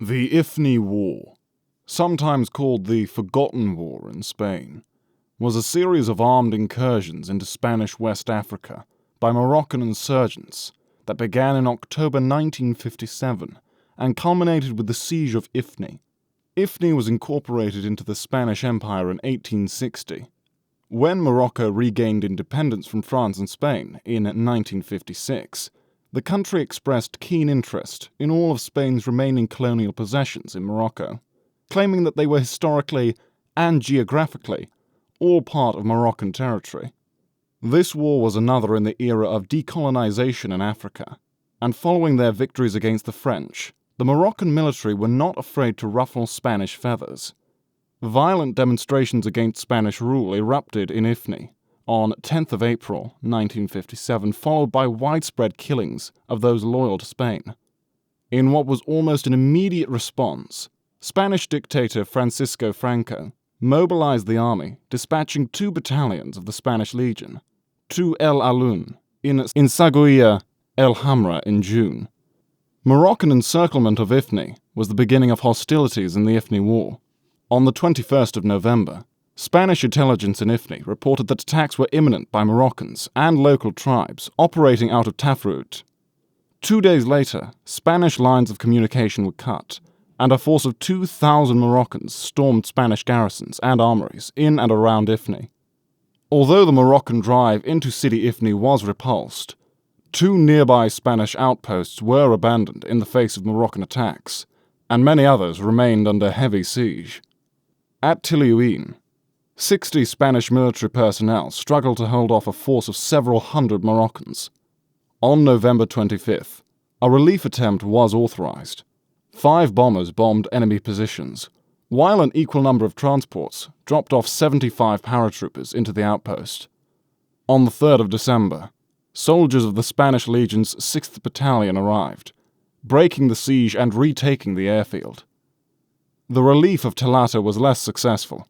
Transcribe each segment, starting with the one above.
The Ifni War, sometimes called the Forgotten War in Spain, was a series of armed incursions into Spanish West Africa by Moroccan insurgents that began in October 1957 and culminated with the siege of Ifni. Ifni was incorporated into the Spanish Empire in 1860. When Morocco regained independence from France and Spain in 1956, the country expressed keen interest in all of Spain's remaining colonial possessions in Morocco, claiming that they were historically and geographically all part of Moroccan territory. This war was another in the era of decolonisation in Africa, and following their victories against the French, the Moroccan military were not afraid to ruffle Spanish feathers. Violent demonstrations against Spanish rule erupted in Ifni on 10th of April 1957, followed by widespread killings of those loyal to Spain. In what was almost an immediate response, Spanish dictator Francisco Franco mobilized the army, dispatching 2 battalions of the Spanish Legion to El Alun in Saguiya El Hamra in June. Moroccan encirclement of Ifni was the beginning of hostilities in the Ifni War. On the 21st of November, Spanish intelligence in Ifni reported that attacks were imminent by Moroccans and local tribes operating out of Tafrout. 2 days later, Spanish lines of communication were cut, and a force of 2,000 Moroccans stormed Spanish garrisons and armories in and around Ifni. Although the Moroccan drive into City Ifni was repulsed, 2 nearby Spanish outposts were abandoned in the face of Moroccan attacks, and many others remained under heavy siege. At Tillouin, 60 Spanish military personnel struggled to hold off a force of several hundred Moroccans. On November 25th, a relief attempt was authorized. 5 bombers bombed enemy positions, while an equal number of transports dropped off 75 paratroopers into the outpost. On the 3rd of December, soldiers of the Spanish Legion's 6th Battalion arrived, breaking the siege and retaking the airfield. The relief of Talata was less successful.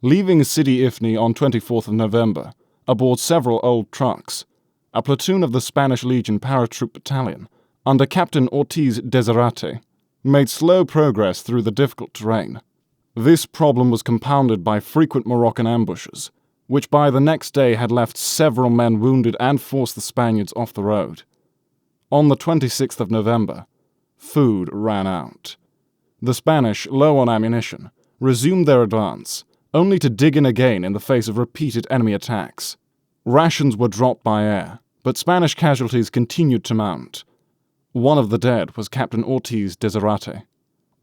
Leaving City Ifni on 24th of November, aboard several old trucks, a platoon of the Spanish Legion Paratroop Battalion, under Captain Ortiz Desirate, made slow progress through the difficult terrain. This problem was compounded by frequent Moroccan ambushes, which by the next day had left several men wounded and forced the Spaniards off the road. On the 26th of November, food ran out. The Spanish, low on ammunition, resumed their advance, only to dig in again in the face of repeated enemy attacks. Rations were dropped by air, but Spanish casualties continued to mount. One of the dead was Captain Ortiz Desirate.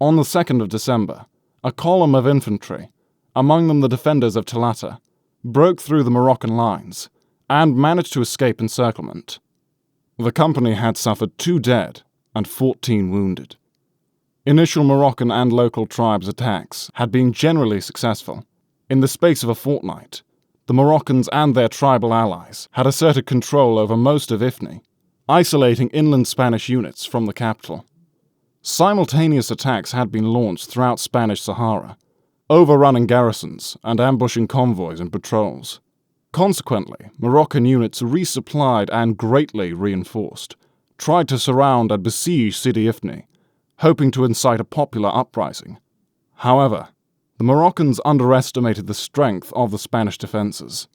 On the 2nd of December, a column of infantry, among them the defenders of Talata, broke through the Moroccan lines and managed to escape encirclement. The company had suffered 2 dead and 14 wounded. Initial Moroccan and local tribes' attacks had been generally successful. In the space of a fortnight, the Moroccans and their tribal allies had asserted control over most of Ifni, isolating inland Spanish units from the capital. Simultaneous attacks had been launched throughout Spanish Sahara, overrunning garrisons and ambushing convoys and patrols. Consequently, Moroccan units resupplied and greatly reinforced tried to surround and besiege City Ifni, hoping to incite a popular uprising. However, the Moroccans underestimated the strength of the Spanish defences.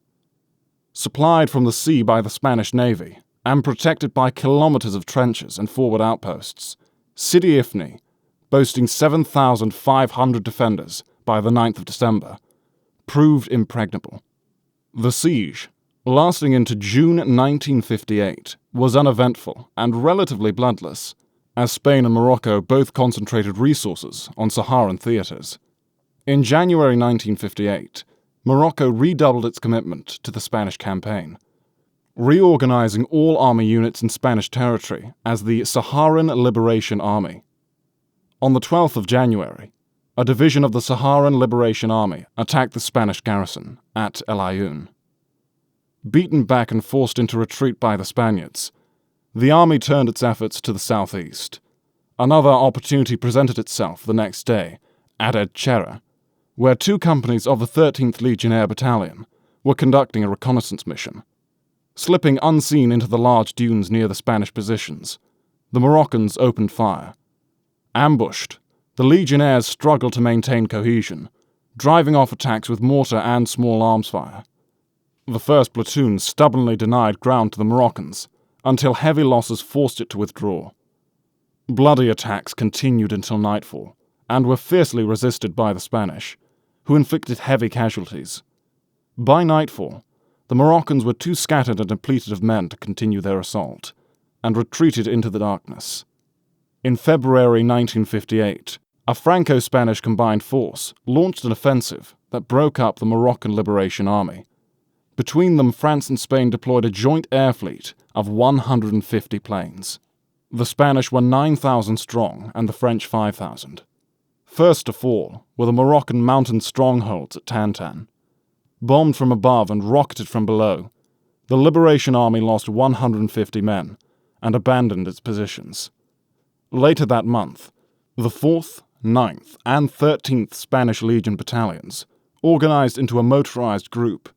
Supplied from the sea by the Spanish Navy and protected by kilometres of trenches and forward outposts, City Ifni, boasting 7,500 defenders by the 9th of December, proved impregnable. The siege, lasting into June 1958, was uneventful and relatively bloodless, as Spain and Morocco both concentrated resources on Saharan theatres. In January 1958, Morocco redoubled its commitment to the Spanish campaign, reorganizing all army units in Spanish territory as the Saharan Liberation Army. On the 12th of January, a division of the Saharan Liberation Army attacked the Spanish garrison at El Ayoun. Beaten back and forced into retreat by the Spaniards, the army turned its efforts to the southeast. Another opportunity presented itself the next day at Edchera, where 2 companies of the 13th Legionnaire Battalion were conducting a reconnaissance mission. Slipping unseen into the large dunes near the Spanish positions, the Moroccans opened fire. Ambushed, The legionnaires struggled to maintain cohesion, driving off attacks with mortar and small arms fire. The first platoon stubbornly denied ground to the Moroccans, until heavy losses forced it to withdraw. Bloody attacks continued until nightfall, and were fiercely resisted by the Spanish, who inflicted heavy casualties. By nightfall, the Moroccans were too scattered and depleted of men to continue their assault, and retreated into the darkness. In February 1958, a Franco-Spanish combined force launched an offensive that broke up the Moroccan Liberation Army. Between them, France and Spain deployed a joint air fleet of 150 planes. The Spanish were 9,000 strong and the French 5,000. First to fall were the Moroccan mountain strongholds at Tantan. Bombed from above and rocketed from below, the Liberation Army lost 150 men and abandoned its positions. Later that month, the 4th, 9th, and 13th Spanish Legion battalions, organized into a motorized group,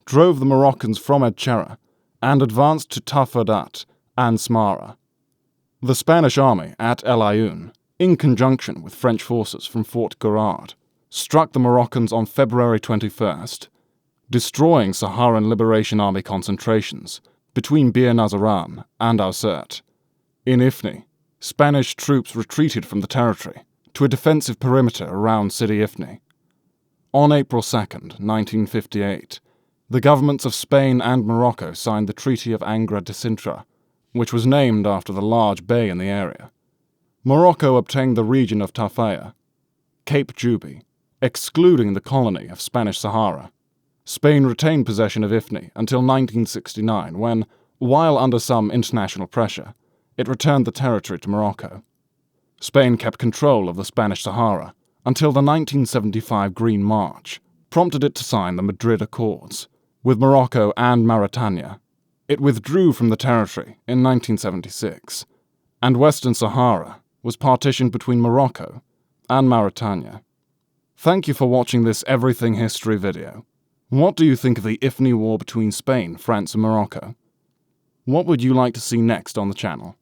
drove the Moroccans from Edchera and advanced to Tafadat and Smara. The Spanish army at El Ayoun, in conjunction with French forces from Fort Gourard, struck the Moroccans on February 21st, destroying Saharan Liberation Army concentrations between Bir Nazaran and Ausert. In Ifni, Spanish troops retreated from the territory to a defensive perimeter around City Ifni. On April 2, 1958, the governments of Spain and Morocco signed the Treaty of Angra de Sintra, which was named after the large bay in the area. Morocco obtained the region of Tafaya, Cape Juby, excluding the colony of Spanish Sahara. Spain retained possession of Ifni until 1969 when, while under some international pressure, it returned the territory to Morocco. Spain kept control of the Spanish Sahara until the 1975 Green March prompted it to sign the Madrid Accords with Morocco and Mauritania. It withdrew from the territory in 1976, and Western Sahara was partitioned between Morocco and Mauritania. Thank you for watching this Everything History video. What do you think of the Ifni War between Spain, France, and Morocco? What would you like to see next on the channel?